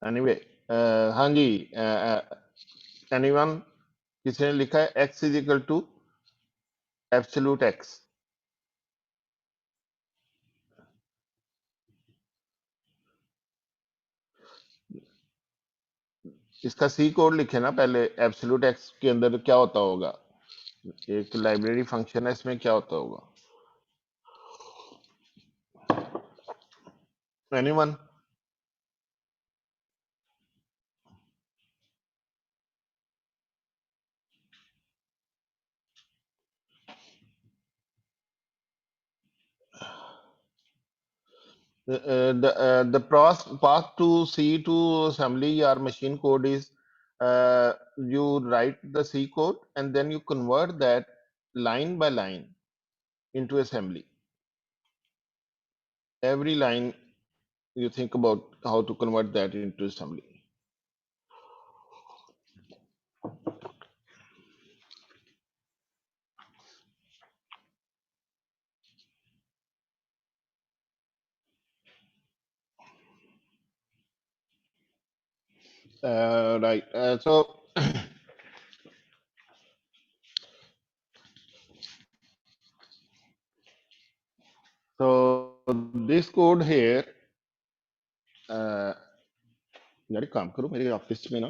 Anyway हाँ जी anyone किसी ने लिखा है x is equal to absolute x इसका सी कोड लिखे ना पहले एब्सोल्यूट x के अंदर क्या होता होगा एक लाइब्रेरी फंक्शन है इसमें क्या होता होगा anyone the path to C to assembly or machine code is you write the C code and then you convert that line by line into assembly. Every line you think about how to convert that into assembly. Right. So this code here यार एक काम करो मेरे office में ना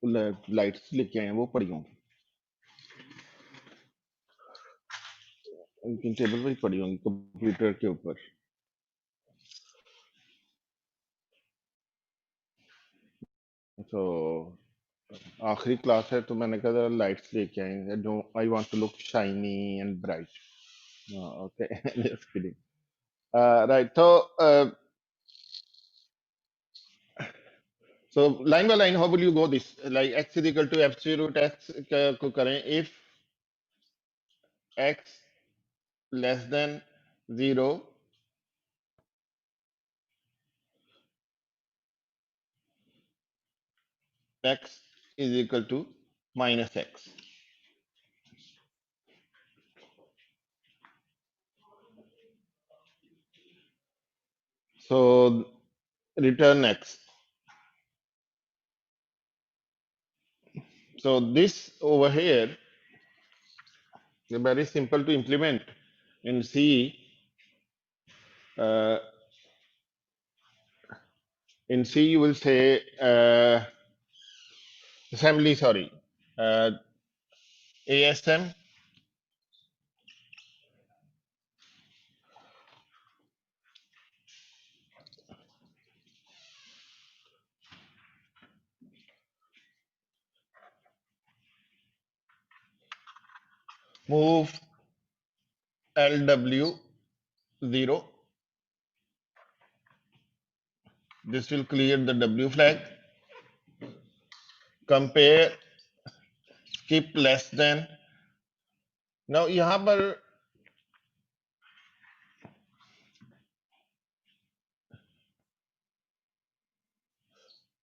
lights लेके आए हैं वो पड़ी होंगी उनकी टेबल पर ही पड़ी होंगी कंप्यूटर के ऊपर तो आखिरी क्लास है तो मैंने कहा लाइट्स लेके आए जो I want to look shiny and bright okay just kidding right so line by line how will you go this like x is equal to absolute x को करें if x less than 0 x is equal to minus x so return x so this over here is very simple to implement in C uh, in C you will say assembly sorry ASM move LW 0 this will clear the W flag compare skip less than now यहाँ पर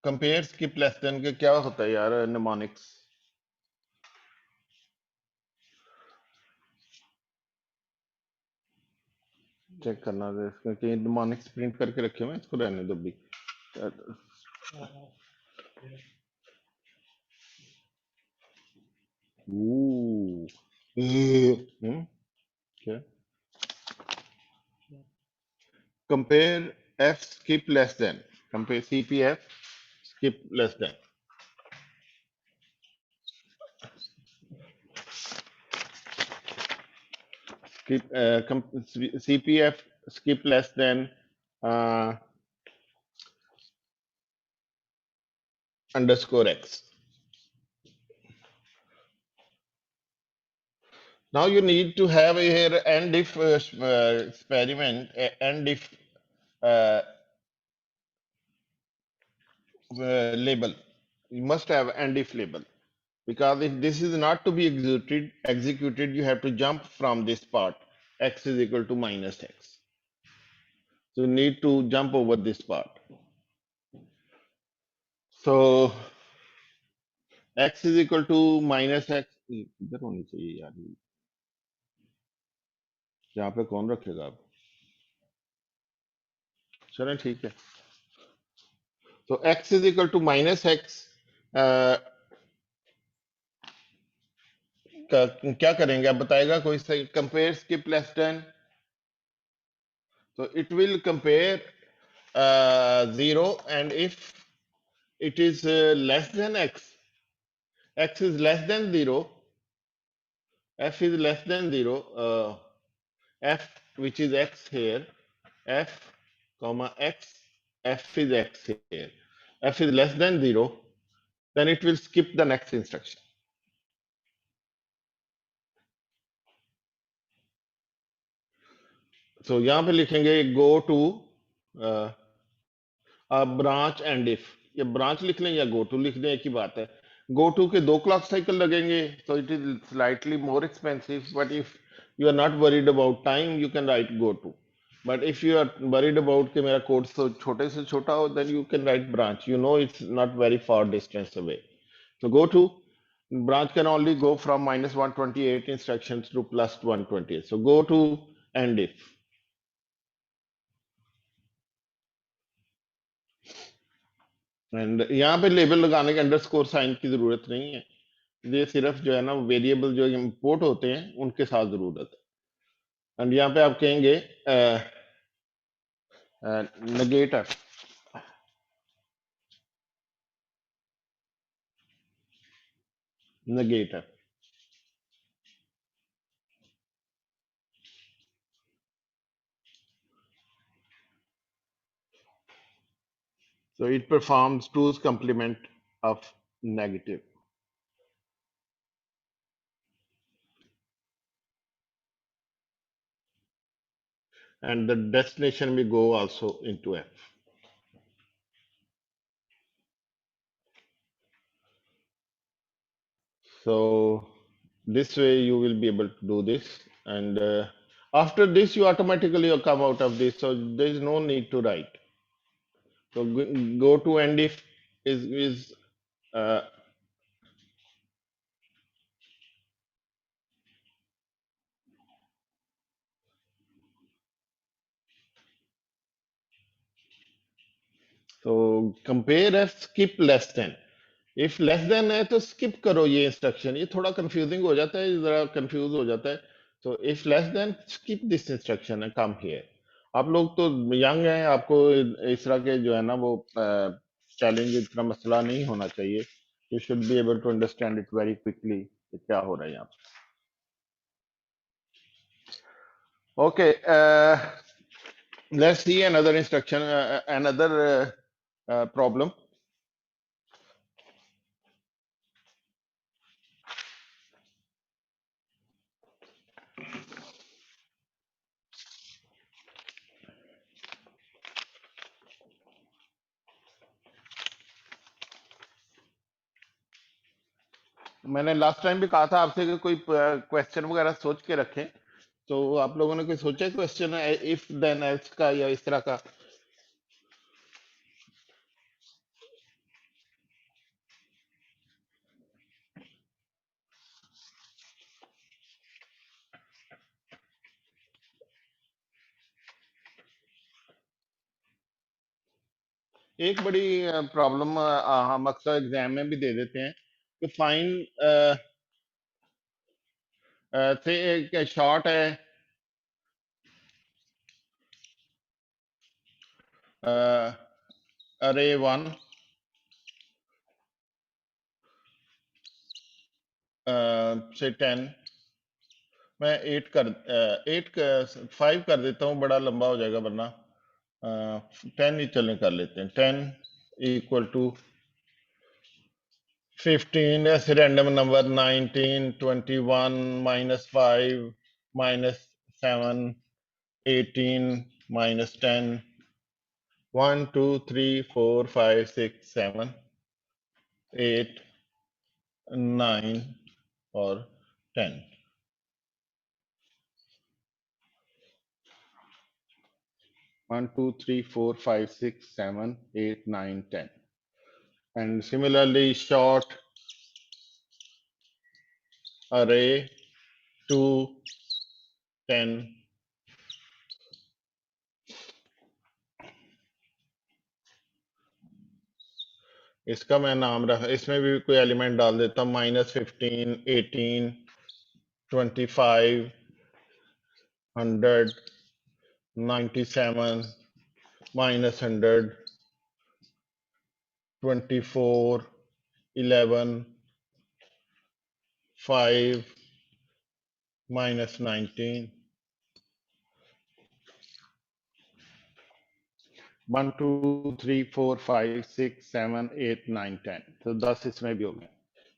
compare skip less than के क्या होता है यार mnemonics check करना है क्योंकि mnemonics प्रिंट करके रखे हुए हैं इसको रहने दो भी Ooh. क्या compare f skip less than compare CPF skip less than skip CPF skip less than uh, underscore x now you need to have here and if experiment and if uh, label you must have and if label because if this is not to be executed you have to jump from this part x is equal to minus x so you need to jump over this part so x is equal to minus x, इधर होनी चाहिए यार, यहाँ पे कौन रखेगा आप? चलें ठीक है। तो x is equal to minus x क्या करेंगे आप बताएगा कोई सही? Compare skip less than, so it will compare 0, and if it is less than x, x is less than 0, f is less than 0, f which is x here, f comma x, f is x here, f is less than 0, then it will skip the next instruction. So यहाँ पे लिखेंगे go to branch and if, ये branch लिख लें या go to लिख दें, एक ही बात है। गो टू के 2 क्लॉक साइकिल लगेंगे, so it is slightly more expensive, but if you are not worried about time, you can write go to. But if you are worried about कि मेरा code तो छोटे से छोटा हो, then you can write branch, you know it's not very far distance away. So go to branch can only go from minus 128 instructions to plus 128, so go to and if. And यहाँ पे label लगाने के underscore sign की जरूरत नहीं है, ये सिर्फ जो है ना वेरिएबल जो इंपोर्ट होते हैं उनके साथ जरूरत है। एंड यहाँ पे आप कहेंगे नेगेटर, नेगेटर, so it performs 2's complement of negative, and the destination will go also into f. So this way you will be able to do this, and after this you automatically come out of this, so there is no need to write. So go to end if is uh, तो compare F skip less then, if less than है तो skip करो ये instruction, ये थोड़ा confusing हो जाता है, जरा कंफ्यूज हो जाता है। तो if less than skip this instruction है, कम हियर। आप लोग तो यंग हैं, आपको इस तरह के जो है ना वो चैलेंज, इतना मसला नहीं होना चाहिए। You should be able to understand it very quickly कि क्या हो रहा है यहाँ पे। Okay, let's see another instruction, another problem. मैंने लास्ट टाइम भी कहा था आपसे कि कोई क्वेश्चन वगैरह सोच के रखें, तो आप लोगों ने कोई सोचा क्वेश्चन इफ देन एल्स का या इस तरह का? एक बड़ी प्रॉब्लम हम अक्सर एग्जाम में भी दे देते हैं कि फाइन से एक शॉर्ट है अरे 1 से 10, मैं 8 कर 5 कर देता हूँ, बड़ा लंबा हो जाएगा वरना। 10 ही चलें, कर लेते हैं। 10 इक्वल टू 15 ऐसे random number, 19 21 minus 5 minus 7 18 minus 10 1 2 3 4 5 6 7 8 9 और 10। 1 2 3 4 5 6 7 8 9 10, and similarly short array 2 10 इसका मैं नाम रख, इसमें भी कोई एलिमेंट डाल देता हूँ, -15 18 25 100 97 -100 24 11 5 -19 1 2 3 4 5 6 7 8 9 10, तो 10 इसमें भी हो गए।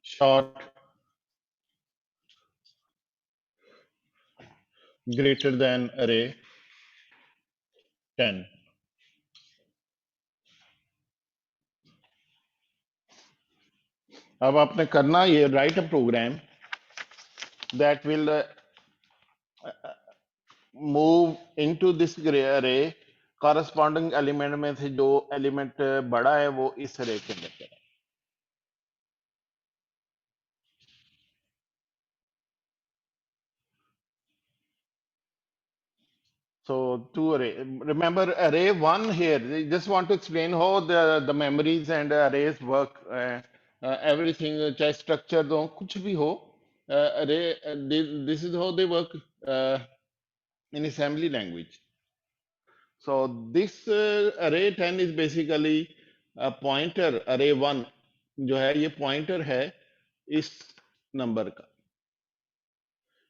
शॉर्ट ग्रेटर देन अरे 10। अब आपने करना ये, write a program that will move into this array, corresponding element में से जो एलिमेंट बड़ा है वो इस अरे के अंदर चला। So to array, remember array one here. I just want to explain how the memories and arrays work. Everything, चाहे structure दो कुछ भी हो, array this is how they work in assembly language. So this array 10 is basically a pointer. Array 1 जो है ये pointer है इस नंबर का।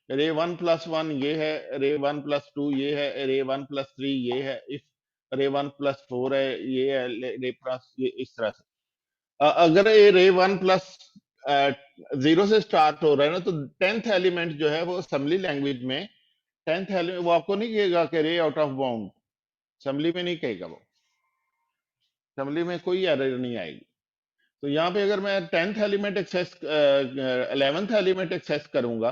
array 1 plus 1 ये है, array 1 plus 2 ये है, array 1 plus 3 ये है, if array 1 plus 4 है ये है, array plus ये इस तरह से। अगर array 1 plus 0 से स्टार्ट हो रहा है ना, तो 10th एलिमेंट जो है वो असेंबली लैंग्वेज में 10th एलिमेंट वो आपको नहीं कहेगा कि array out of bound, assembly में नहीं कहेगा, वो असेंबली में कोई एरर नहीं आएगी। तो यहाँ पे अगर मैं 10th element access 11th element access करूंगा,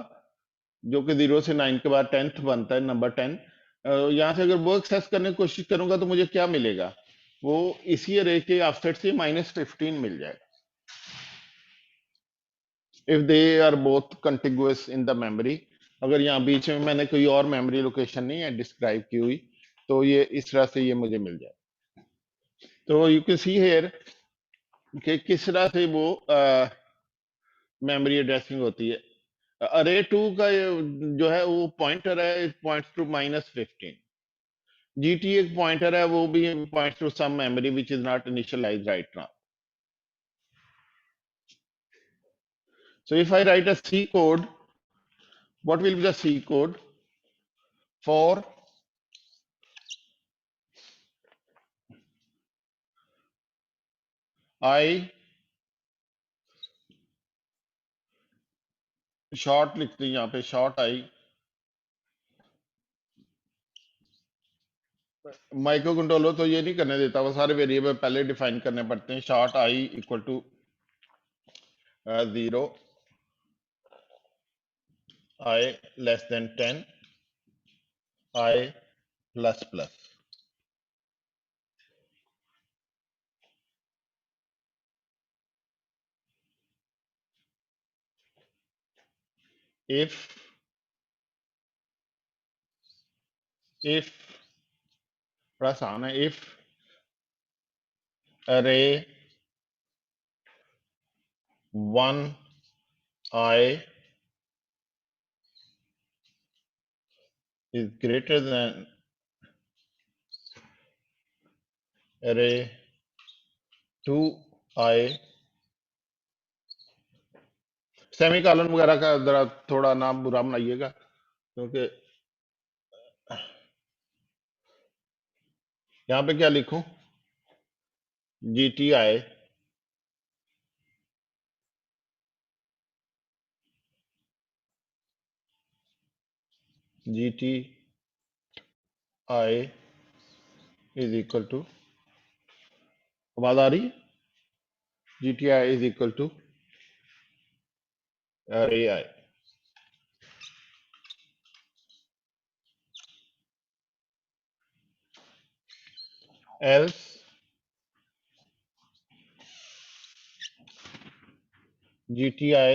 जो कि 0 से 9 के बाद 10th बनता है, नंबर 10, यहाँ से अगर वो एक्सेस करने की कोशिश करूंगा तो मुझे क्या मिलेगा, वो इसी अरे के ऑफसेट से -15 मिल जाएगा, if they are both contiguous in the memory. अगर यहाँ बीच में मैंने कोई और मेमोरी लोकेशन नहीं है डिस्क्राइब की हुई, तो ये इस तरह से ये मुझे मिल जाए। तो यू कैन सी हियर कि किस तरह से वो मेमोरी एड्रेसिंग होती है। अरे 2 का जो है वो पॉइंटर है, इट पॉइंट्स टू -15। GT एक पॉइंटर है, वो भी points to some memory which is not initialized right now. So if I write a C code, what will be the C code for I short लिखते हैं यहाँ पे, short आई micro controller तो ये नहीं करने देता, वो सारे वेरिएबल पहले डिफाइन करने पड़ते हैं। Short i equal to 0, i less than 10, i plus plus. if plus आना, if array 1 I is greater than array 2 I, semicolon वगैरह का जरा थोड़ा नाम बुरा बनाइएगा, क्योंकि यहाँ पे क्या लिखूं, GTI इज इक्वल टू, आवाज आ रही है, GTI is equal to AI, else GTI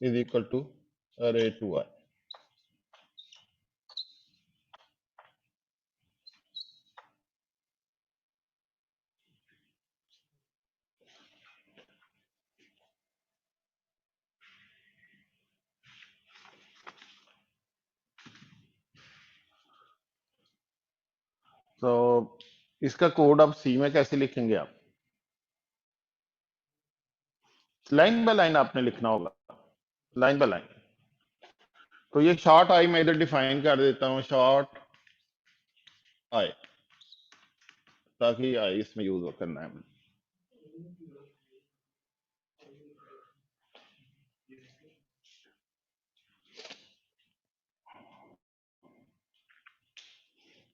is equal to array 2i. तो इसका कोड अब सी में कैसे लिखेंगे आप? लाइन बाय लाइन आपने लिखना होगा, लाइन बाय लाइन। तो ये शॉर्ट आई मैं इधर डिफाइन कर देता हूं, शॉर्ट आई, ताकि आई इसमें यूज करना है।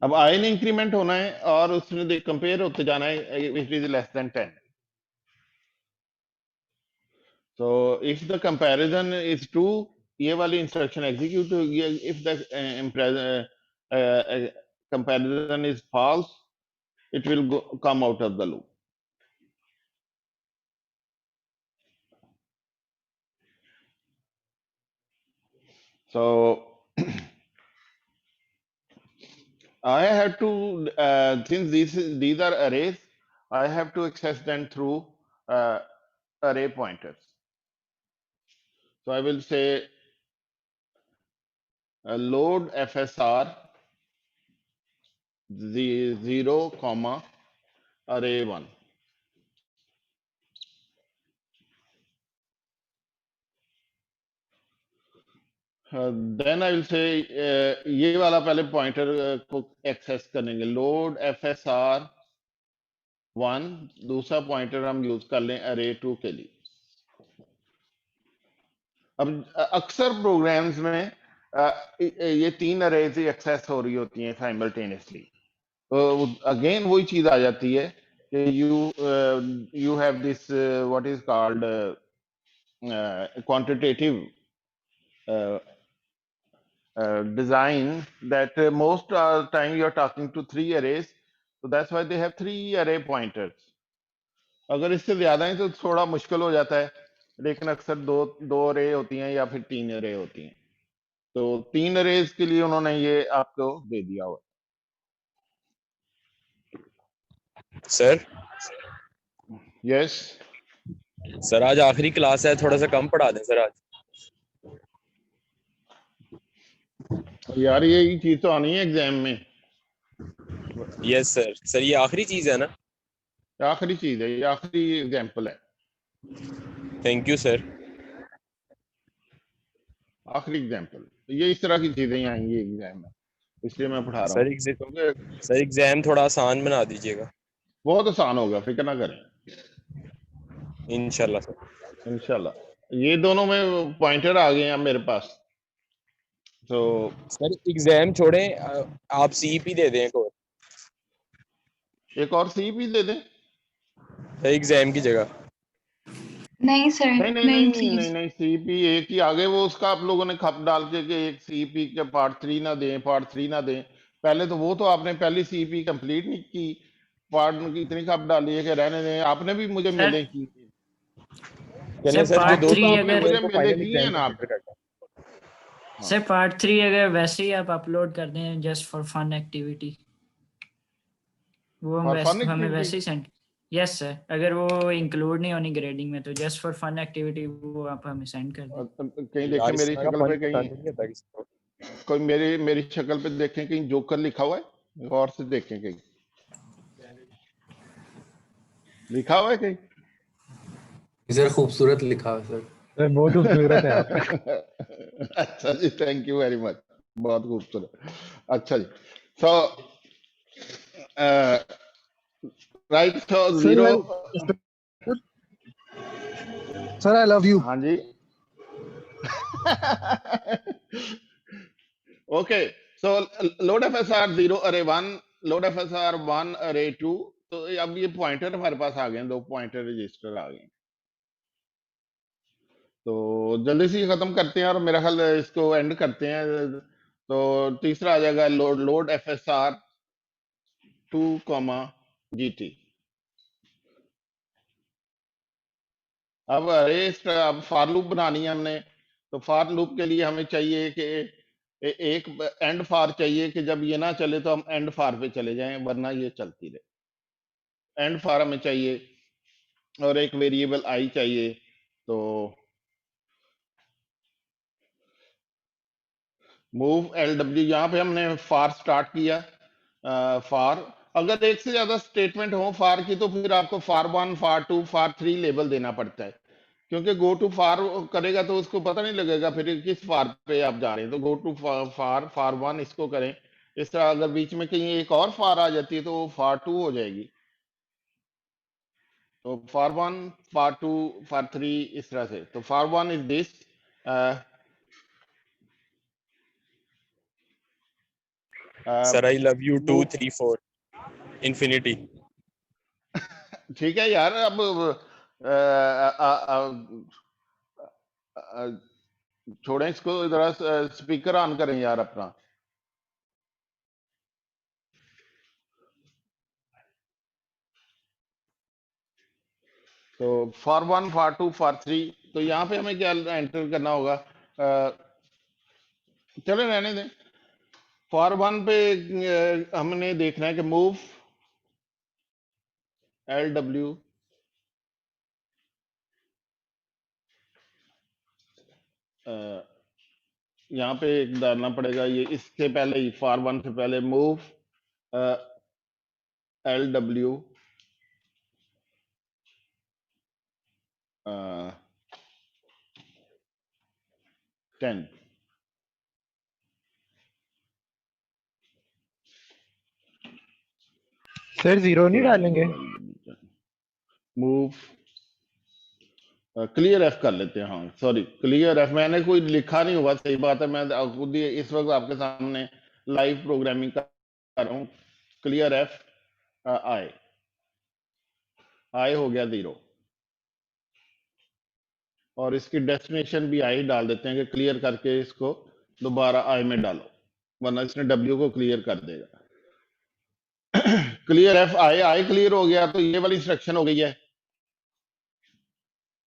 अब आई ने इंक्रीमेंट होना है और उसमें कंपेयर होते जाना है, it is less than 10। So if the comparison is true, ये वाली इंस्ट्रक्शन एग्जीक्यूट होगी। If the comparison is false, it will come out of the loop. So I have to, since these are arrays, I have to access them through array pointers. So I will say load FSR 0, array 1. Then I will say ये वाला पहले pointer को access करेंगे, load FSR 1, दूसरा pointer हम use कर लें array 2 के लिए। अब अक्सर प्रोग्राम्स में ये 3 अरेज एक्सेस हो रही होती हैं साइमल्टेनियसली, तो अगेन वही चीज आ जाती है कि you have this what is called quantitative design that most time you are talking to 3 arrays, so that's why they have 3 array pointers. अगर इससे ज्यादा है तो थोड़ा मुश्किल हो जाता है, लेकिन अक्सर दो अरे होती हैं या फिर 3 अरे होती हैं। तो 3 अरेज के लिए उन्होंने ये आपको दे दिया हुआ। सर यस सर, आज आखिरी क्लास है, थोड़ा सा कम पढ़ा दें सर आज। यार ये चीज तो आनी है एग्जाम में। Yes sir. सर ये आखिरी चीज है ना? आखिरी चीज है, ये आखिरी एग्जाम्पल है। Thank you sir. आखिरी एग्जाम्पल, ये इस तरह की चीजें आएंगी एग्जाम में, इसलिए मैं पढ़ा रहा हूँ। सर एग्जाम थोड़ा आसान बना दीजिएगा। बहुत आसान होगा, फिक्र ना करें, इंशाल्लाह सर, इंशाल्लाह। ये दोनों में पॉइंटर आ गए हैं मेरे पास। तो सर एग्जाम छोड़ें, आप सीईपी दे दें एक और सीईपी दे दें एग्जाम की जगह। नहीं सर, नहीं नहीं नहीं नहीं नहीं नहीं सीईपी एक ही आगे, वो उसका आप लोगों ने खप डाल के कि एक सीईपी के पार्ट 3 ना दें, पार्ट 3 ना दें। पहले तो वो तो आपने पहली सीईपी कंप्लीट नहीं की, पार्ट की इतनी खप डाली है कि रहने दें। आपने भी मुझे मिले की चलिए सर, जो दो आपने मुझे मिले की है ना आप। सर पार्ट 3 अगर वैसे ही आप अपलोड कर दें जस्ट फॉर फन एक्टिविटी, वो हमें वैसे ही सेंड। यस सर, अगर वो इंक्लूड नहीं होनी ग्रेडिंग में तो जस्ट फॉर फन एक्टिविटी वो आप हमें सेंड कर दें। कहीं देखें मेरी शक्ल पे, कहीं कोई मेरी शक्ल पे देखें कहीं जोकर लिखा हुआ है, गौर से देखें कहीं लिखा हुआ है कहीं। सर खूबसूरत लिखा है सर। सर बहुत खूबसूरत है आप। अच्छा जी, थैंक यू वेरी मच, बहुत खूबसूरत। अच्छा जी, so right, so 0। Sir I love you. हाँ जी okay, so load FSR 0 array 1, load FSR 1 array 2। तो अब ये पॉइंटर हमारे पास आ गए, 2 पॉइंटर रजिस्टर आ गए। तो जल्दी से खत्म करते हैं और मेरा ख्याल इसको एंड करते हैं। तो तीसरा आ जाएगा लोड FSR 2, GT। अब अरे अब फॉर लूप बनानी है हमने, तो फॉर लूप के लिए हमें चाहिए कि एक एंड फॉर चाहिए कि जब ये ना चले तो हम एंड फॉर पे चले जाएं, वरना ये चलती रहे। एंड फॉर हमें चाहिए और एक वेरिएबल आई चाहिए। तो मूव LW, यहाँ पे हमने फॉर स्टार्ट किया। फॉर अगर एक से ज्यादा स्टेटमेंट हो फॉर की तो फिर आपको फॉर 1, फॉर 2, फॉर 3 लेबल देना पड़ता है, क्योंकि गो टू फॉर करेगा तो उसको पता नहीं लगेगा फिर किस फॉर पे आप जा रहे हैं। तो गो टू फॉर, फॉर 1 इसको करें। इस तरह अगर बीच में कहीं एक और फॉर आ जाती है तो वो फॉर 2 हो जाएगी। तो फॉर 1, फॉर 2, फॉर 3, इस तरह से। तो for 1 is this. Sir I love you 2 move 3 4 infinity. ठीक है यार, अब छोड़ें इसको, जरा स्पीकर ऑन करें यार अपना। तो फॉर 1, फॉर 2, फॉर 3, तो यहाँ पे हमें क्या एंटर करना होगा? चलो रहने दें। फॉर 1 पे हमने देखना है कि मूव LW, यहाँ पे एक डालना पड़ेगा, ये इससे पहले ही फॉर 1 से पहले मूव LW 10। सर जीरो नहीं डालेंगे? मूव क्लियर एफ कर लेते हैं। हाँ सॉरी, क्लियर एफ मैंने कोई लिखा नहीं हुआ, सही बात है। मैं खुद ही इस वक्त आपके सामने लाइव प्रोग्रामिंग कर रहा हूँ। क्लियर एफ आई, आई हो गया 0, और इसकी डेस्टिनेशन भी आई डाल देते हैं कि क्लियर करके इसको दोबारा आई में डालो, वरना इसने डब्ल्यू को क्लियर कर देगा। Clear F I, I clear हो गया तो ये वाली इंस्ट्रक्शन हो गई है।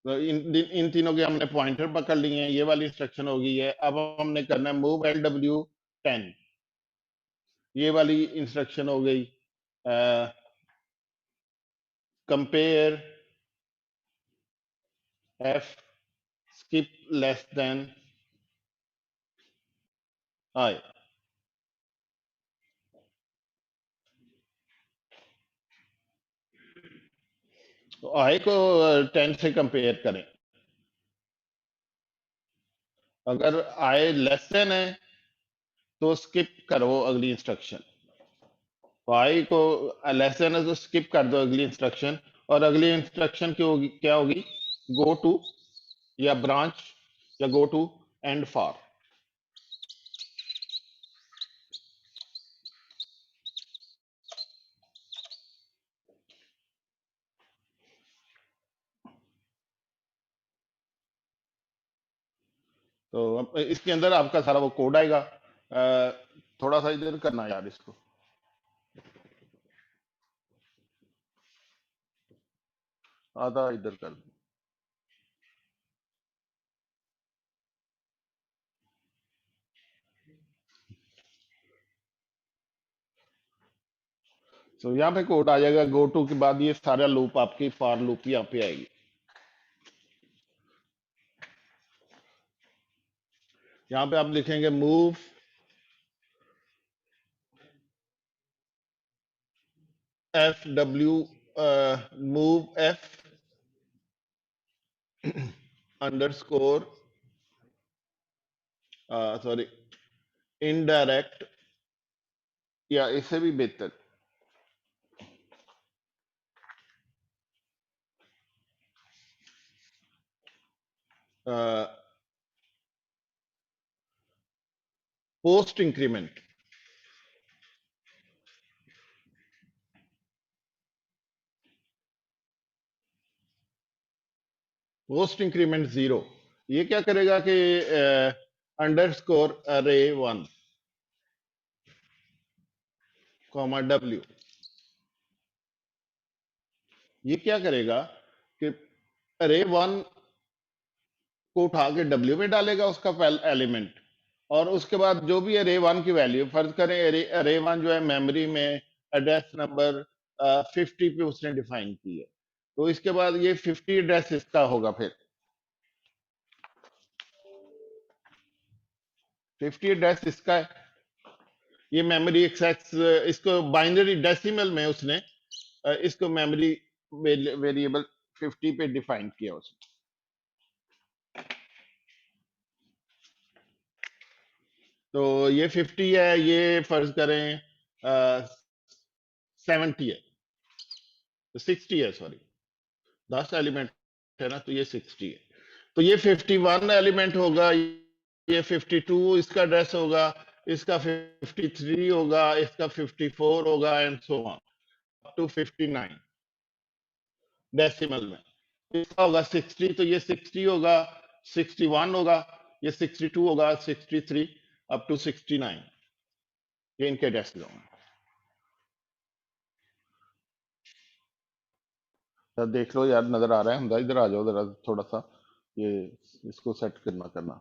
तो इन तीनों के हमने पॉइंटर पकड़ लिए हैं, ये वाली इंस्ट्रक्शन हो गई है। अब हमने करना है मूव LW 10, ये वाली इंस्ट्रक्शन हो गई। Compare F skip less than I। तो I को 10 से कंपेयर करें। अगर I लेस देन है तो स्किप करो अगली इंस्ट्रक्शन। तो I को लेस देन है तो स्किप कर दो अगली इंस्ट्रक्शन, और अगली इंस्ट्रक्शन की होगी, क्या होगी? गो टू या ब्रांच या गो टू एंड फॉर। तो अब इसके अंदर आपका सारा वो कोड आएगा। थोड़ा सा इधर करना यार इसको। आधा इधर कर दो। तो यहाँ पे कोड आ जाएगा। गो टू के बाद ये सारा लूप आपकी फॉर लूप यहाँ पे आएगी। यहाँ पे आप लिखेंगे move FW, move F underscore, sorry, indirect, या इससे भी बेहतर पोस्ट इंक्रीमेंट। पोस्ट इंक्रीमेंट 0, ये क्या करेगा कि अंडरस्कोर अरे 1 कॉमा W, ये क्या करेगा कि अरे 1 को उठा के W में डालेगा उसका एलिमेंट, और उसके बाद जो भी अरे 1 की वैल्यू, फर्ज करें अरे 1 जो है मेमोरी में एड्रेस नंबर 50 पे उसने डिफाइन की है, तो इसके बाद ये 50 एड्रेस इसका होगा, फिर 50 एड्रेस इसका है, ये मेमोरी एक्सेस, इसको बाइनरी डेसिमल में उसने इसको मेमोरी वेरिएबल 50 पे डिफाइन किया उसने। तो ये 50 है, ये फर्ज करें 70 है, तो 60 है, सॉरी 10 एलिमेंट है ना, तो ये 60 है, तो ये 51 एलिमेंट होगा, ये 52 इसका एड्रेस होगा, इसका 53 होगा, इसका 54 होगा, and so on up to 59 decimal में। इसका होगा 60, तो ये 60 होगा, 61 होगा, ये 62 होगा, 63 अप टू 69, ये इनके एड्रेस होंगे। तो देख लो यार, नजर आ रहा है, हमदा इधर आ जाओ जरा, थोड़ा सा ये इसको सेट करना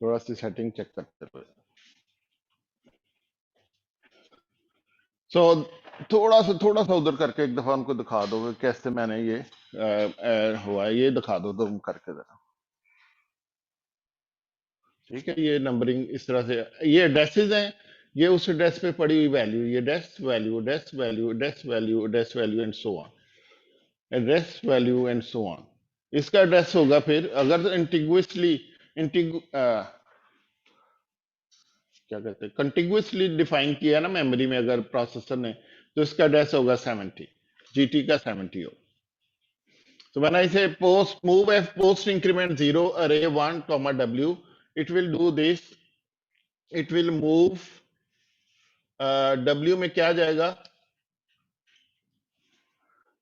थोड़ा सी सेटिंग चेक करते हुए। सो थोड़ा सा उधर करके एक दफा उनको दिखा दो कि कैसे मैंने ये हुआ है, ये दिखा दो तुम करके जरा, ठीक है। ये नंबरिंग इस तरह से, ये एड्रेसेस हैं, ये उस एड्रेस पे पड़ी हुई वैल्यू, ये address value, address value, address value, address value and so on, address value and so on. इसका एड्रेस होगा फिर, अगर इंटिग्युअसली क्या कहते हैं, कंटिग्युअसली डिफाइन किया ना मेमोरी में अगर प्रोसेसर ने, तो इसका एड्रेस होगा 70, GT का 70 हो। So when I say post move f post increment 0 array 1 comma W, it will do this, it will move W में क्या जाएगा,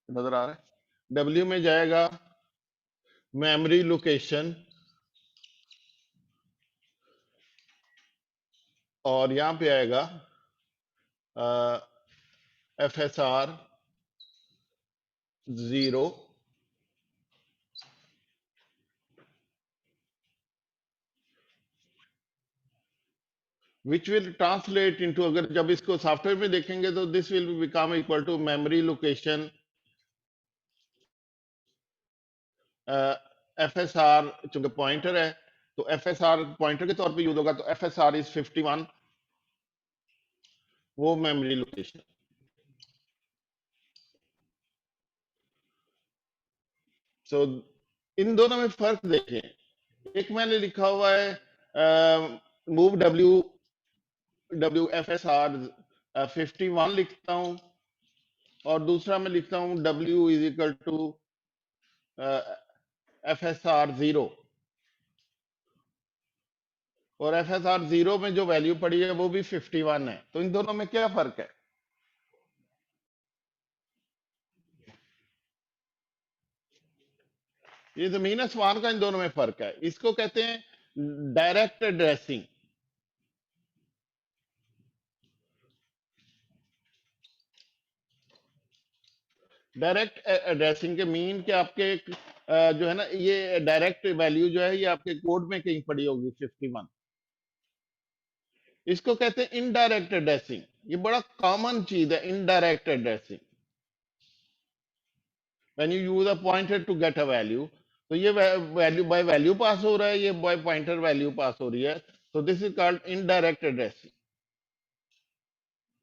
नजर आ रहा है, W में जाएगा मेमोरी लोकेशन, और यहां पे आएगा FSR 0, which will translate into, अगर जब इसको सॉफ्टवेयर में देखेंगे तो this will become equal to memory location FSR, चूंकि पॉइंटर है तो FSR पॉइंटर के तौर पे यूज होगा, तो FSR is 51, वो मेमोरी लोकेशन। सो इन दोनों में फर्क देखें, एक मैंने लिखा हुआ है मूव W FSR 51 लिखता हूं, और दूसरा मैं लिखता हूं W is equal to FSR 0, और FSR 0 में जो वैल्यू पड़ी है वो भी 51 है, तो इन दोनों में क्या फर्क है? ये जमीन आसमान का इन दोनों में फर्क है। इसको कहते हैं डायरेक्ट एड्रेसिंग। डायरेक्ट एड्रेसिंग के मीन कि आपके जो है ना, ये डायरेक्ट वैल्यू जो है ये आपके कोड में कहीं पड़ी होगी 51। इसको कहते हैं इनडायरेक्ट एड्रेसिंग, ये बड़ा कॉमन चीज है indirect addressing. When you use a pointer to get a value, तो ये वैल्यू बाय वैल्यू पास हो रहा है, ये बाय पॉइंटर वैल्यू पास हो रही है, तो this is called indirect addressing,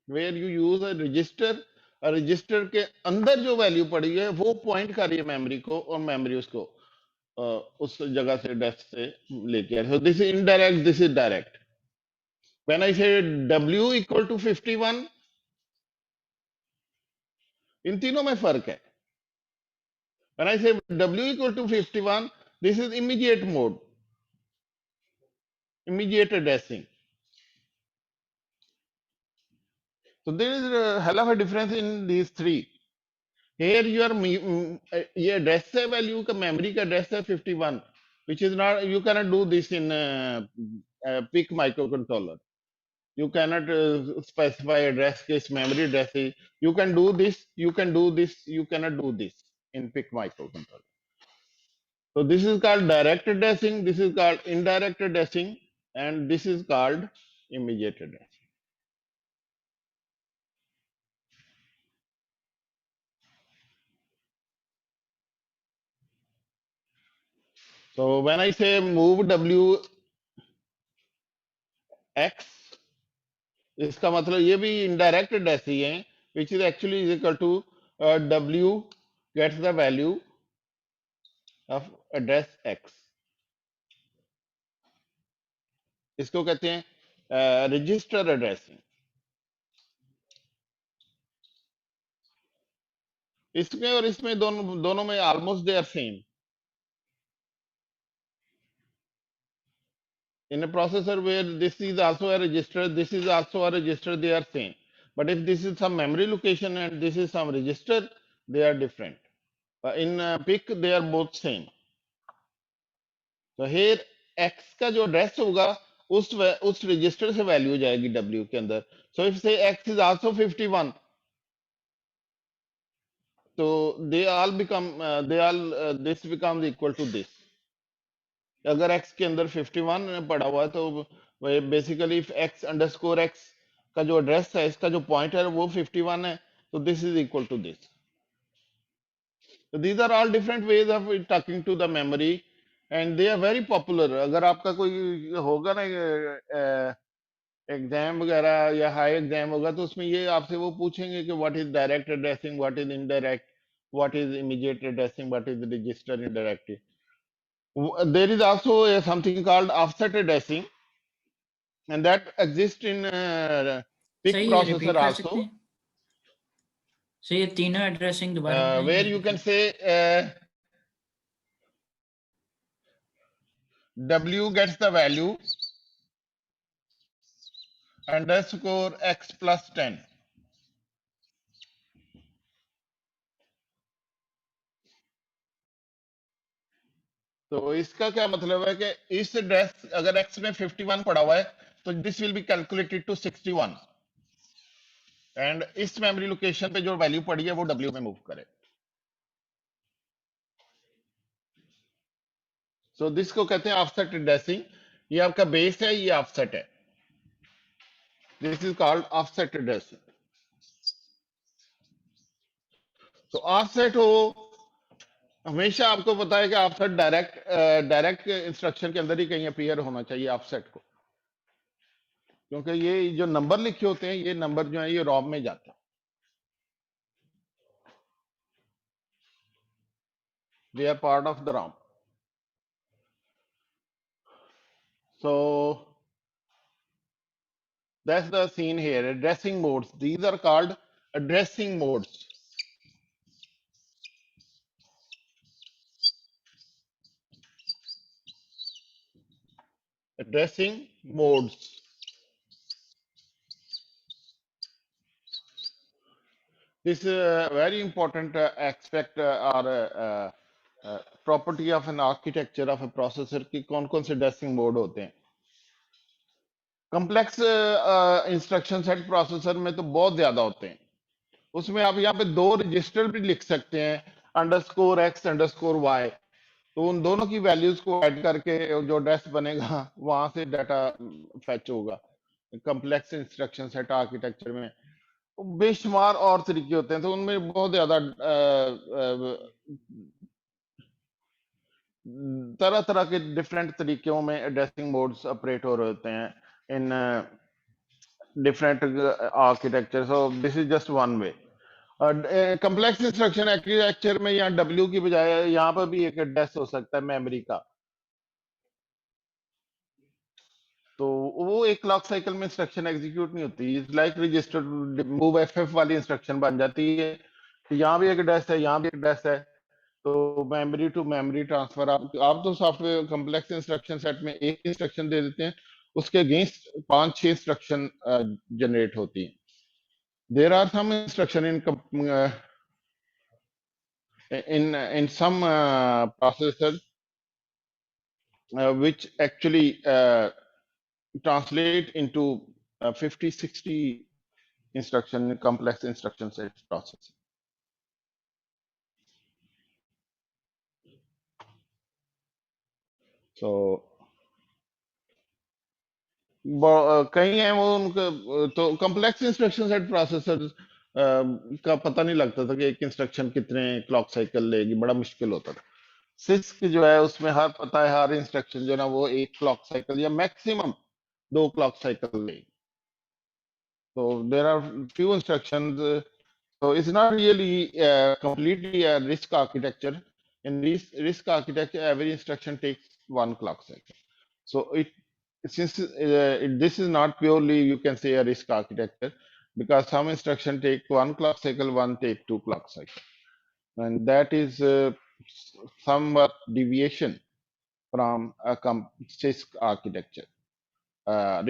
where you use a register, register के अंदर जो वैल्यू पड़ी है वो पॉइंट कर रही है मेमोरी को, और मेमोरी उसको उस जगह से डेस्क से लेके आ रही है। This is indirect, this is direct. When I से W इक्वल टू 51, इन तीनों में फर्क है। When I say W equal to 51, this is immediate mode, immediate addressing. So there is a hell of a difference in these three. Here your ये address है value का, memory का address है 51, which is not, you cannot do this in PIC microcontroller. You cannot specify address के इस memory address है. You can do this, you can do this, you cannot do this. in PIC microcontroller. So this is called direct addressing, this is called indirect addressing, and this is called immediate addressing. So when I say move W X, इसका मतलब ये भी indirect addressing है, which is actually is equal to W gets the value of address X. इसको कहते हैं register addressing. इसमें और इसमें दोनों में almost they are same. In a processor where this is also a register, this is also a register, they are same. But if this is some memory location and this is some register, they are different. In PIC, they are both same. So here X का जो address होगा उस register से value जाएगी W के अंदर. So if say X is also 51, so they all become this becomes equal to this. अगर x के अंदर 51 पड़ा हुआ है तो बेसिकली x अंडरस्कोर x का जो एड्रेस है इसका जो पॉइंटर है वो 51 है तो this is equal to this. So these are all different ways of talking to the memory and they are very popular. अगर आपका कोई होगा ना एग्जाम वगैरह या हाई एग्जाम होगा तो उसमें ये आपसे वो पूछेंगे कि what is direct addressing, what is indirect, what is immediate addressing, what is register indirect. There is also something called offset addressing and that exists in PIC सही है, processor repeat कर also सकते हैं? सही है, तीनों एड्रेसिंग दोबारा where you can say W gets the value underscore X plus 10. तो इसका क्या मतलब है कि इस एड्रेस अगर X में 51 पड़ा हुआ है तो this will be calculated to 61 and इस मेमोरी लोकेशन पे जो वैल्यू पड़ी है वो W में मूव करे. सो दिस को कहते हैं ऑफसेट एड्रेसिंग. ये आपका बेस है, ये ऑफसेट है. This is called offset addressing. तो ऑफसेट हो हमेशा आपको पता है कि ऑफसेट डायरेक्ट इंस्ट्रक्शन के अंदर ही कहीं अपीयर होना चाहिए ऑफसेट को, क्योंकि ये जो नंबर लिखे होते हैं ये नंबर जो है ये रॉम में जाते हैं. They are part of the ROM. So that's the scene here. Addressing modes, these are called addressing modes. Addressing modes. This is a very important aspect or property of an architecture of a processor कि कौन कौन से addressing mode होते हैं. Complex instruction set processor में तो बहुत ज्यादा होते हैं. उसमें आप यहाँ पे दो रजिस्टर भी लिख सकते हैं, अंडरस्कोर x अंडरस्कोर y. तो उन दोनों की वैल्यूज को ऐड करके जो एड्रेस बनेगा वहां से डाटा फैच होगा. कॉम्प्लेक्स इंस्ट्रक्शन सेट आर्किटेक्चर में बेशुमार और तरीके होते हैं, तो उनमें बहुत ज्यादा तरह तरह के डिफरेंट तरीकों में एड्रेसिंग मोड्स ऑपरेट हो रहे होते हैं in different architecture. So this is just one way. Complex instruction architecture में यहाँ W की बजाय यहाँ पर भी एक एड्रेस हो सकता है मेमोरी का. तो वो एक क्लॉक साइकिल में इंस्ट्रक्शन एग्जीक्यूट नहीं होती. It's like register move FF वाली इंस्ट्रक्शन बन जाती है. यहाँ भी एक एड्रेस है, यहाँ भी एक एड्रेस है, तो मेमोरी टू मेमोरी ट्रांसफर. आप तो सॉफ्टवेयर कॉम्प्लेक्स इंस्ट्रक्शन सेट में एक इंस्ट्रक्शन दे देते हैं, उसके अगेंस्ट 5-6 इंस्ट्रक्शन जनरेट होती हैं. There are some instruction in some processors which actually translate into 50-60 instruction in complex instruction set processing. तो कहीं है वो उनका तो कॉम्प्लेक्स इंस्ट्रक्शन सेट प्रोसेसर का पता नहीं लगता था कि एक इंस्ट्रक्शन कितने क्लॉक साइकिल लेगी, बड़ा मुश्किल होता था। सिस्क जो है उसमें हर पता है हर इंस्ट्रक्शन जो है ना वो एक क्लॉक साइकिल या मैक्सिमम 2 क्लॉक साइकिल लेगी। तो there are few instructions, so it's not really completely a RISC architecture. In RISC architecture, every instruction takes 1 clock cycle. So this is not purely, you can say, a RISC architecture, because some instruction take 1 clock cycle, one take 2 clock cycle, and that is somewhat deviation from a CISC architecture,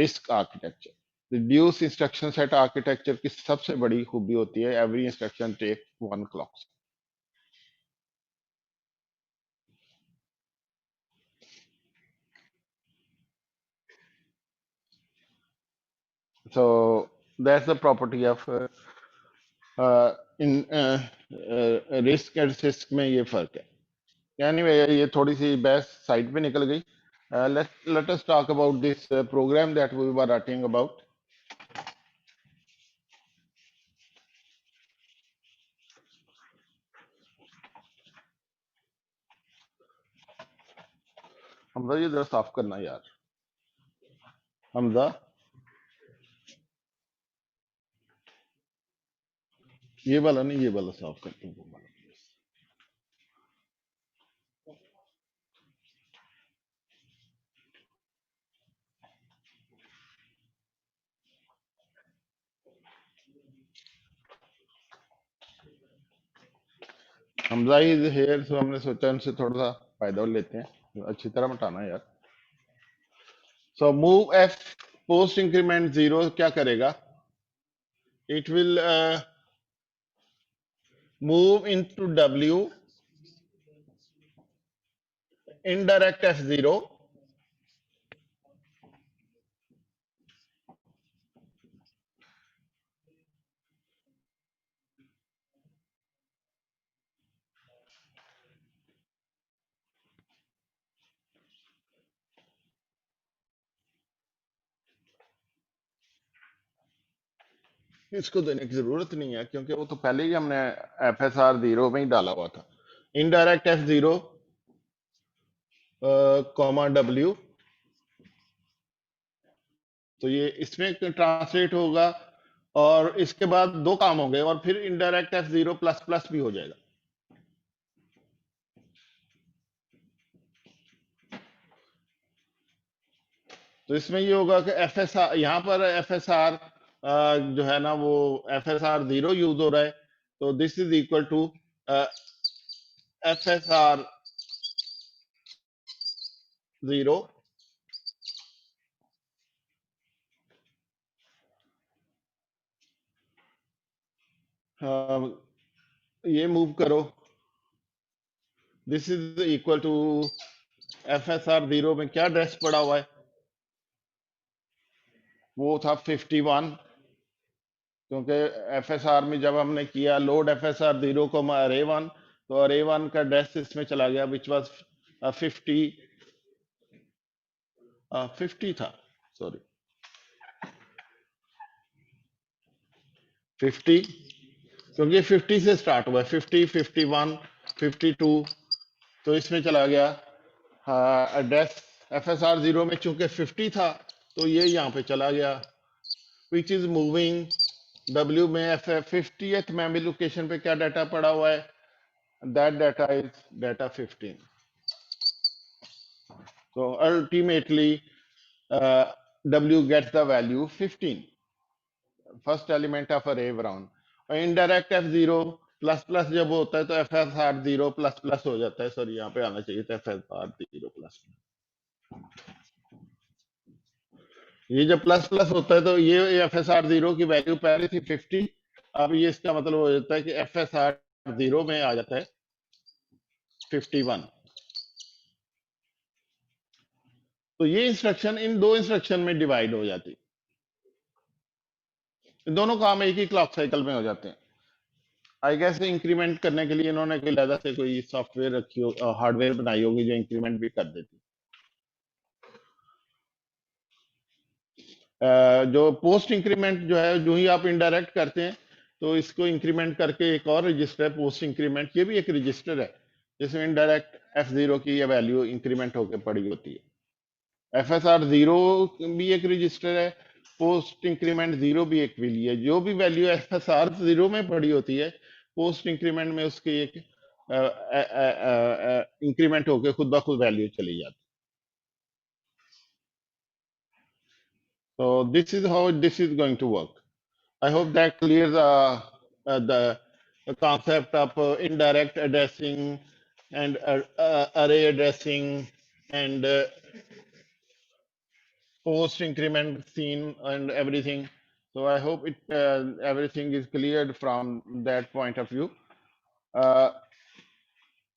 RISC architecture. Reduce instruction set architecture की सबसे बड़ी खूबी होती है every instruction take 1 clock. So that's the property of in RISC and CISC में ये फर्क है। एनीवे ये थोड़ी सी बहस साइड पे निकल गई। let us talk about this program that we were writing about. Hamza ये जरा साफ करना यार, हमजा ये वाला नहीं, ये वाला साफ करते हैं। हमजा इज हियर, सो हमने सोचा उनसे थोड़ा सा फायदा लेते हैं, अच्छी तरह मिटाना यार। So move F post increment 0 क्या करेगा? It will move into W indirect F0 इसको देने की जरूरत नहीं है क्योंकि वो तो पहले ही हमने FSR 0 में ही डाला हुआ था। इनडायरेक्ट F0 कॉमा W, तो ये इसमें ट्रांसलेट होगा और इसके बाद दो काम होंगे और फिर इनडायरेक्ट F0 प्लस प्लस भी हो जाएगा। तो इसमें ये होगा कि FSR, यहाँ पर FSR जो है ना वो FSR 0 यूज हो रहा है, तो this is equal to FSR 0 ये मूव करो, this is equal to FSR 0 में क्या एड्रेस पड़ा हुआ है, वो था 51, क्योंकि FSR में जब हमने किया लोड FSR 0 को अरे 1, तो अरे 1 का एड्रेस इसमें चला गया विच वाज 50 था, सॉरी 50, क्योंकि 50 से स्टार्ट हुआ है, 50, 51, 52, तो इसमें चला गया एड्रेस FSR 0 में चूंकि 50 था तो ये यहाँ पे चला गया, विच इज मूविंग W में 50th मेमोरी लोकेशन पे क्या डाटा पड़ा हुआ है, that data is data 15। So ultimately W gets the value 15, first element of array round। और indirect F0 प्लस प्लस जब होता है तो FSR 0 प्लस प्लस हो जाता है, सॉरी यहाँ पे आना चाहिए था FSR 0 प्लस। ये जब प्लस प्लस होता है तो ये FSR 0 की वैल्यू पहले थी 50, अब ये इसका मतलब हो जाता है कि FSR 0 में आ जाता है 51। तो ये इंस्ट्रक्शन इन दो इंस्ट्रक्शन में डिवाइड हो जाती, दोनों काम एक ही क्लॉक साइकिल में हो जाते हैं। आई गेस इंक्रीमेंट करने के लिए इन्होंने कोई अलग से कोई सॉफ्टवेयर रखी हो, हार्डवेयर बनाई होगी जो इंक्रीमेंट भी कर देती। जो पोस्ट इंक्रीमेंट जो है, जो ही आप इनडायरेक्ट करते हैं तो इसको इंक्रीमेंट करके एक और रजिस्टर है पोस्ट इंक्रीमेंट, ये भी एक रजिस्टर है जिसमें इनडायरेक्ट F0 की ये वैल्यू इंक्रीमेंट होकर पड़ी होती है। FSR0 भी एक रजिस्टर है, पोस्ट इंक्रीमेंट 0 भी एक वैल्यू है। जो भी वैल्यू FSR0 में पड़ी होती है, पोस्ट इंक्रीमेंट में उसकी एक इंक्रीमेंट होकर खुद ब खुद वैल्यू चली जाती है। So this is how this is going to work. I hope that clears the concept of indirect addressing and array addressing and post increment scene and everything. So I hope it everything is cleared from that point of view.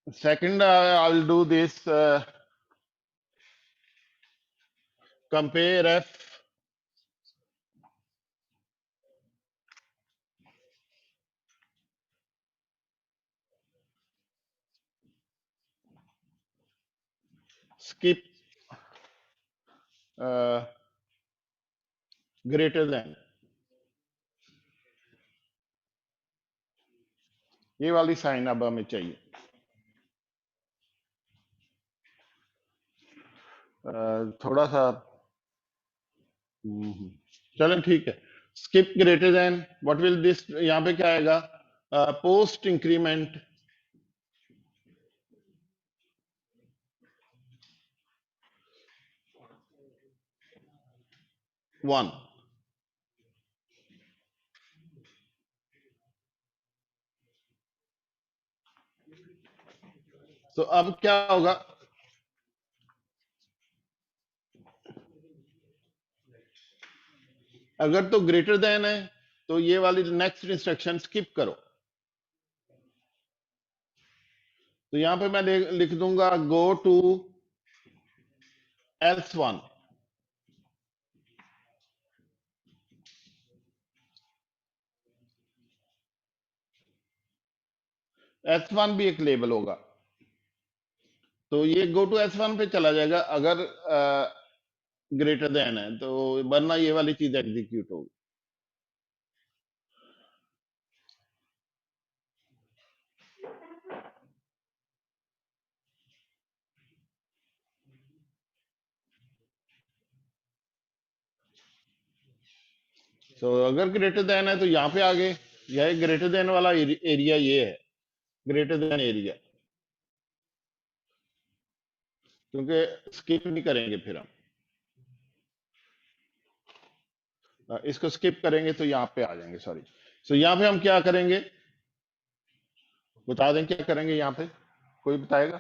Second, I'll do this compare F skip greater than, ये वाली sign अब हमें चाहिए। थोड़ा सा चलो ठीक है। Skip greater than, what will this, यहाँ पे क्या आएगा? Post increment one. तो अब क्या होगा? अगर तो ग्रेटर देन है तो ये वाली नेक्स्ट इंस्ट्रक्शन स्किप करो। तो यहां पे मैं लिख दूंगा गो टू else1। S1 भी एक लेबल होगा, तो ये गो टू S1 पे चला जाएगा अगर ग्रेटर देन है, तो वरना ये वाली चीज एग्जीक्यूट होगी। तो अगर ग्रेटर देन है तो यहाँ पे आगे, यह ग्रेटर देन वाला एरिया ये है, ग्रेटर देन एरिया, क्योंकि स्किप नहीं करेंगे फिर हम इसको स्किप करेंगे तो यहाँ पे आ जाएंगे। सॉरी, सो यहाँ पे हम क्या करेंगे बता दें, क्या करेंगे यहाँ पे, कोई बताएगा?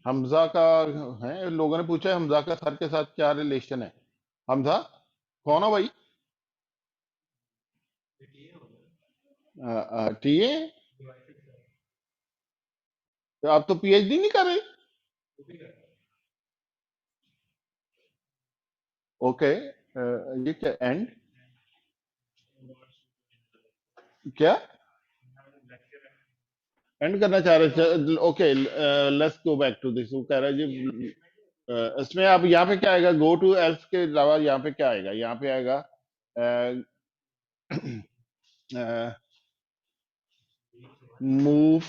हमजा का है, लोगों ने पूछा है हमजा का सर के साथ क्या रिलेशन है। हमजा कौन हो भाई? टीए? तो आप तो पीएचडी नहीं कर रहे? ओके, ये क्या एंड क्या एंड करना चाह रहे थे? Okay, let's go back to this. वो कह रहा है जी इसमें अब यहाँ पे क्या आएगा? गो टू एल्स के अलावा यहाँ पे क्या आएगा? यहाँ पे आएगा मूव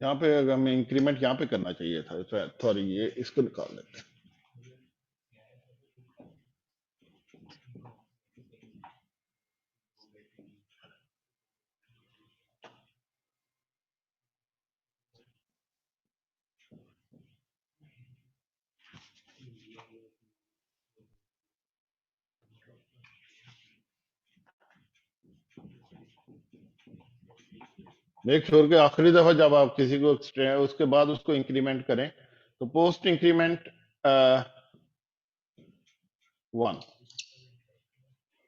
यहाँ पे अगर हमें इंक्रीमेंट यहाँ पे करना चाहिए था। सॉरी, ये इसको निकाल देते हैं। मेक श्योर के आखिरी दफा जब आप किसी को उसके बाद उसको इंक्रीमेंट करें तो post increment 1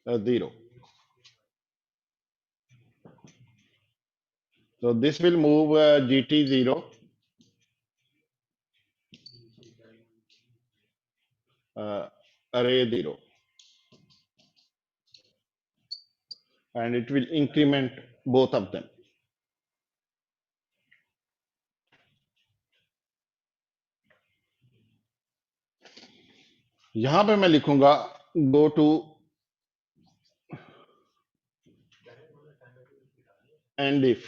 0. So this will move GT 0 array 0 and it will increment both of them. यहां पे मैं लिखूंगा go to and if.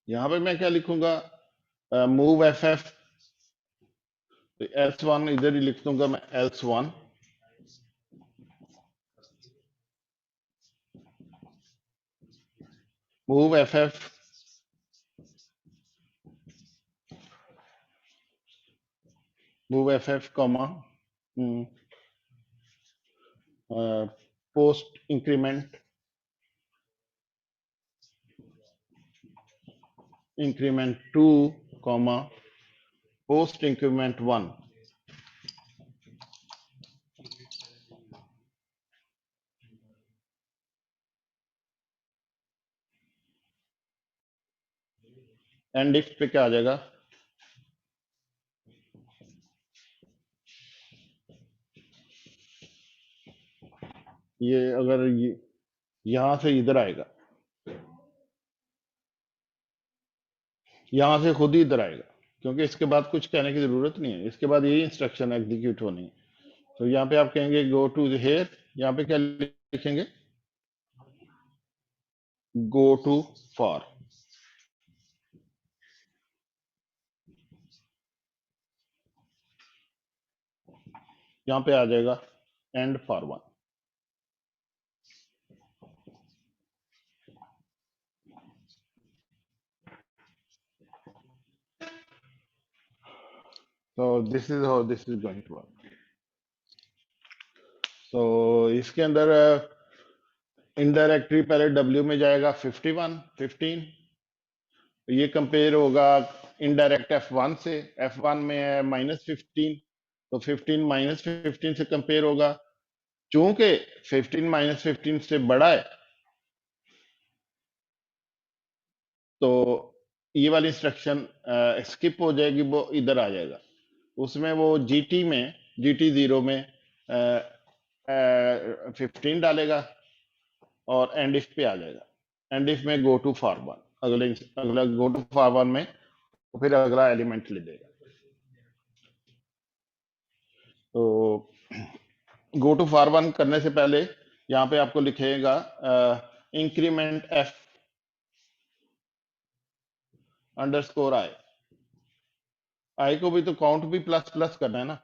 यहां पे मैं क्या लिखूंगा move ff, else1 इधर ही लिख दूंगा मैं else1 move ff comma post increment 2 comma post increment 1. And if पे क्या आ जाएगा ये अगर ये यहां से इधर आएगा यहां से खुद ही इधर आएगा क्योंकि इसके बाद कुछ कहने की जरूरत नहीं है इसके बाद यही इंस्ट्रक्शन एग्जीक्यूट होनी है तो यहाँ पे आप कहेंगे गो टू हेयर यहाँ पे क्या लिखेंगे गो टू फॉर यहाँ पे आ जाएगा and for 1. So this is how this is going to work. So इसके अंदर इनडायरेक्टरी पहले W में जाएगा 15 ये कंपेयर होगा इनडायरेक्ट F1 से F1 में है -15 तो 15 -15 से कंपेयर होगा चूंकि 15 -15 से बड़ा है तो ये वाली इंस्ट्रक्शन स्किप हो जाएगी वो इधर आ जाएगा उसमें वो GT 0 में 15 डालेगा और एंड इफ पे आ जाएगा एंड इफ में गो टू फॉर 1 अगला गो टू फॉर 1 में तो फिर अगला एलिमेंट ले देगा तो गो टू फॉर 1 करने से पहले यहाँ पे आपको लिखेगा इंक्रीमेंट f अंडरस्कोर i को भी तो काउंट भी प्लस प्लस करना है ना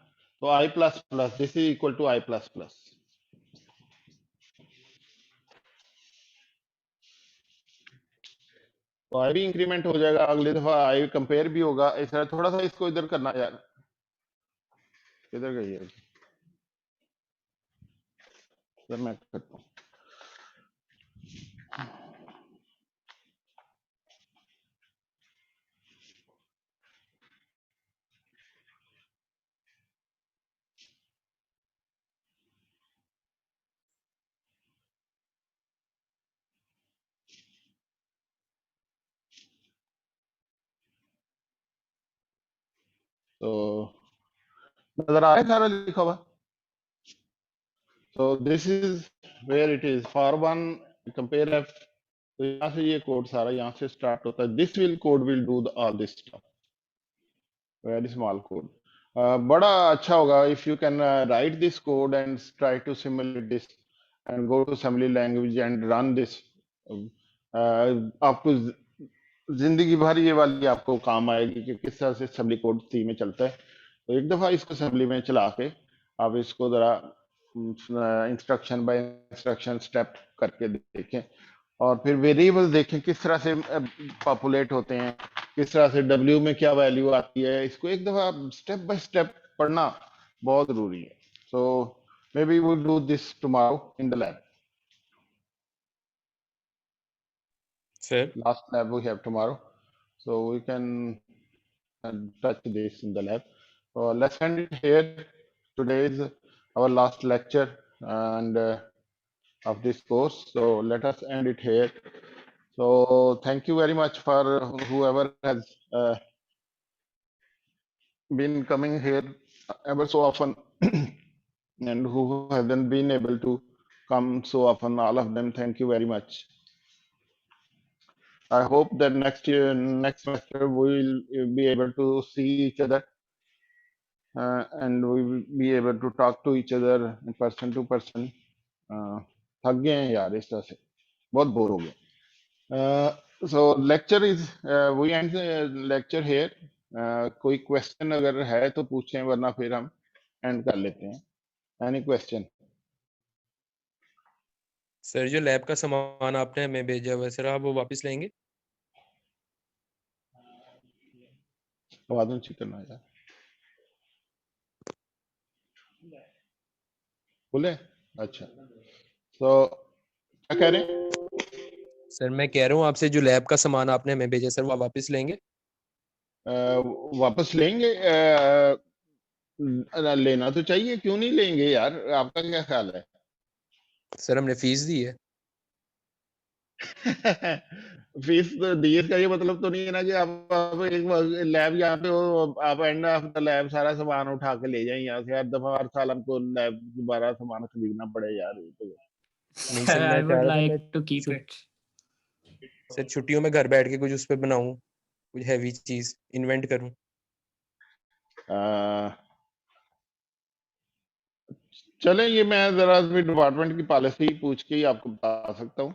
तो i plus plus this is equal to i plus plus तो i भी इंक्रीमेंट हो जाएगा अगली दफा i कंपेयर भी होगा इस तरह थोड़ा सा इसको इधर करना यार किधर गई है इधर मैं करता हूँ तो नजर आ रहा है सारा लिखा हुआ so this is where it is for 1 compare f तो यहाँ से ये कोड सारा यहाँ से स्टार्ट होता है this will code will do all this stuff very small code बड़ा अच्छा होगा if you can write this code and try to simulate this and go to assembly language and run this आपको जिंदगी भर ये वाली आपको काम आएगी कि किस तरह से असेंबली कोड सी में चलता है तो एक दफा इसको असेंबली में चला के आप इसको जरा इंस्ट्रक्शन बाय इंस्ट्रक्शन स्टेप करके देखें और फिर वेरिएबल देखें किस तरह से पॉपुलेट होते हैं किस तरह से W में क्या वैल्यू आती है इसको एक दफा स्टेप बाय स्टेप पढ़ना बहुत जरूरी है So maybe we'll do this tomorrow in the lab. Sir, Last lab we have tomorrow, so we can touch this in the lab. Let's end it here. Today is our last lecture and of this course. So let us end it here. So thank you very much for whoever has been coming here ever so often and who hasn't been able to come so often. All of them, thank you very much. I hope that next year, next semester, we will be able to see each other and we will be able to talk to each other in person to person. थक गए हैं यार इस तरह से, बहुत bore हो गए. So lecture is we end the lecture here. कोई क्वेश्चन अगर है तो पूछें, वरना फिर हम एंड कर लेते हैं. Any question? सर जो लैब का सामान आपने हमें भेजा हुआ है सर, आप वो वापस लेंगे? आवाज ऊंची करना यार. बोले? अच्छा. तो क्या कह रहे हैं? सर मैं कह रहा हूँ आपसे, जो लैब का सामान आपने हमें भेजा सर, वो आप वापस लेंगे? वापस लेंगे. लेना तो चाहिए, क्यों नहीं लेंगे यार? आपका क्या ख्याल है? सर हमने फीस दी है. फीस तो दी, इसका ये मतलब तो नहीं है ना कि आप एक लैब यहाँ पे हो, आप एंड ऑफ द लैब सारा सामान उठा के ले जाएं यहाँ से. हर दफा हर साल हमको लैब दोबारा सामान खरीदना पड़े यार. ये तो नहीं Sir, सर, I मैं would चाह रहा था like to keep it. Sir छुट्टियों में घर बैठ के कुछ उस पर बनाऊं, कुछ हैवी चीज इन्वेंट करूं. चलें, ये मैं जरा डिपार्टमेंट की पॉलिसी पूछ के ही आपको बता सकता हूँ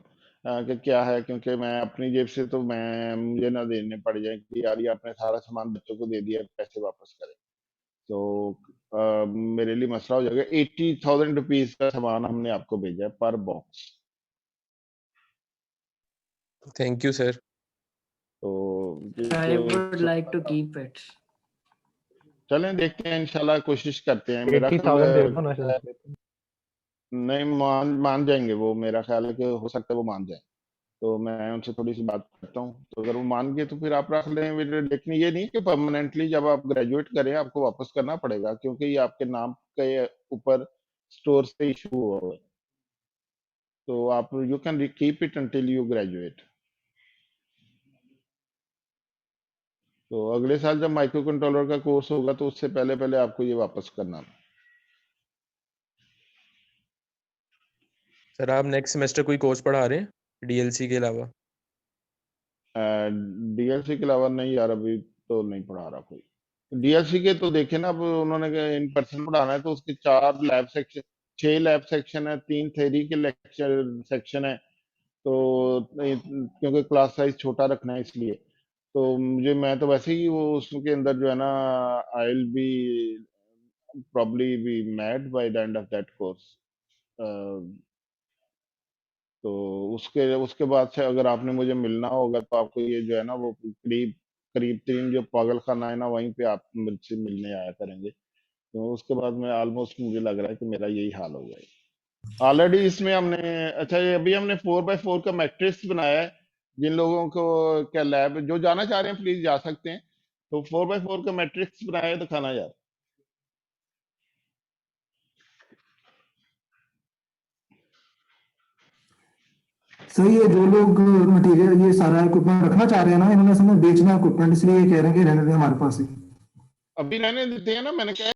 कि क्या है, क्योंकि मैं अपनी जेब से तो मुझे ना देने पड़ जाए कि यार ये आपने सारा सामान बच्चों को दे दिया, पैसे वापस करें. तो मेरे लिए मसला हो जाएगा. 80,000 रुपीज का सामान हमने आपको भेजा है पर बॉक्स. Thank you sir. तो I would like to keep it. चलें, देखते हैं, इंशाल्लाह कोशिश करते हैं. मेरा 80,000 दे दो ना ख्याल सर. नहीं, मान जाएंगे वो. मेरा ख्याल है कि हो सकता है वो मान जाए. तो मैं उनसे थोड़ी सी बात करता हूँ, तो अगर वो मान गए तो फिर आप रख लें. लेकिन ये नहीं कि परमानेंटली जब आप ग्रेजुएट करें आपको वापस करना पड़ेगा, क्योंकि ये आपके नाम के ऊपर स्टोर से इशू हुआ है. तो आप you can keep it until you graduate. तो अगले साल जब माइक्रो कंट्रोलर का कोर्स होगा तो उससे पहले पहले आपको ये वापस करना है. सर आप नेक्स्ट सेमेस्टर कोई कोर्स पढ़ा रहे हैं डीएलसी के अलावा? डीएलसी के अलावा नहीं यार, अभी तो नहीं पढ़ा रहा कोई. डीएलसी के तो देखे ना, अब उन्होंने इन पर्सन पढ़ाना है तो उसके 4 लैब सेक्शन, 6 लैब सेक्शन है, 3 थ्योरी के लेक्चर सेक्शन है. तो क्योंकि क्लास साइज छोटा रखना है इसलिए तो मैं तो वैसे ही वो उसके अंदर जो है ना, I will be probably be mad by the end of that course. तो उसके बाद से अगर आपने मुझे मिलना होगा तो आपको ये जो है ना, वो करीब करीब 3 जो पागल खाना है ना, वहीं पे आप मुझसे मिलने आया करेंगे. तो उसके बाद में ऑलमोस्ट मुझे लग रहा है कि मेरा यही हाल हो गया. ऑलरेडी इसमें हमने, अच्छा ये अभी हमने 4x4 का मैट्रिक्स बनाया है. जिन लोगों को क्या लैब जो जाना चाह रहे हैं प्लीज जा सकते हैं. तो 4x4 का मैट्रिक्स बनाया है, दिखाना यार. सही है. जो लोग मटेरियल ये सारा इक्विपमेंट रखना चाह रहे हैं ना, इन्होंने समय बेचना इक्विपमेंट, इसलिए ये कह रहे हैं कि रहने दें हमारे पास ही. अभी रहने देते हैं ना, मैंने कहा